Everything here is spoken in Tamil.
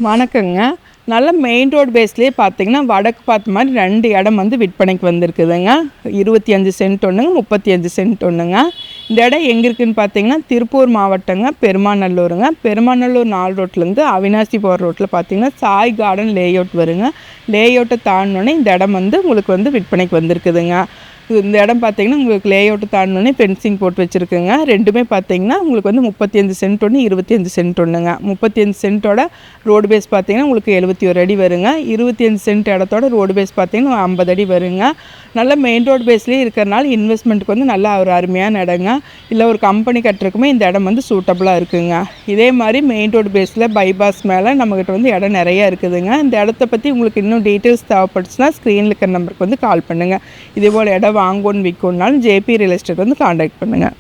வணக்கங்க. நல்ல மெயின் ரோடு பேஸ்லேயே பார்த்தீங்கன்னா, வடக்கு பார்த்த மாதிரி 2 இடம் வந்து விற்பனைக்கு வந்திருக்குதுங்க. 25 சென்ட் ஒன்றுங்க, 35 சென்ட் ஒன்றுங்க. இந்த இடம் எங்கே இருக்குதுன்னு பார்த்தீங்கன்னா, திருப்பூர் மாவட்டங்க, பெருமாநல்லூருங்க. பெருமாநல்லூர் 4 ரோட்லேருந்து அவினாசி போகிற ரோட்டில் பார்த்தீங்கன்னா, சாய் கார்டன் லேஅவுட் வருங்க. லேஅவுட்டை தாண்டினோடனே இந்த இடம் வந்து உங்களுக்கு வந்து விற்பனைக்கு வந்திருக்குதுங்க. இந்த இடம் பார்த்தீங்கன்னா, உங்களுக்கு லேஅவுட்டு தாண்டினோடனே ஃபென்சிங் போட்டு வச்சுருக்குங்க. ரெண்டுமே பார்த்தீங்கன்னா, உங்களுக்கு வந்து 35 சென்ட் ஒன்று, 25 சென்ட் ஒன்றுங்க. 35 சென்ட்டோட ரோடு பேஸ் பார்த்தீங்கன்னா, உங்களுக்கு 71 அடி வருங்க. 25 சென்ட் இடத்தோட ரோடு பேஸ் பார்த்தீங்கன்னா 50 அடி வருங்க. நல்ல மெயின் ரோடு பேஸ்லேயே இருக்கிறனால இன்வெஸ்ட்மெண்ட்டுக்கு வந்து நல்ல ஒரு அருமையான இடங்க. இல்லை ஒரு கம்பெனி கட்டுறதுக்குமே இந்த இடம் வந்து சூட்டபுளாக இருக்குங்க. இதே மாதிரி மெயின் ரோடு பேஸில் பைபாஸ் மேலே நம்மக்கிட்ட வந்து இடம் நிறையா இருக்குதுங்க. இந்த இடத்த பற்றி உங்களுக்கு இன்னும் டீட்டெயில்ஸ் தேவைப்பட்டுச்சுன்னா ஸ்க்ரீனில் இருக்கிற நம்பருக்கு வந்து கால் பண்ணுங்கள். இதேபோல் இடம் வாங்கணும்னு விற்கணுன்னாலும் ஜேபி ரியல் எஸ்டேட் வந்து காண்டாக்ட் பண்ணுங்கள்.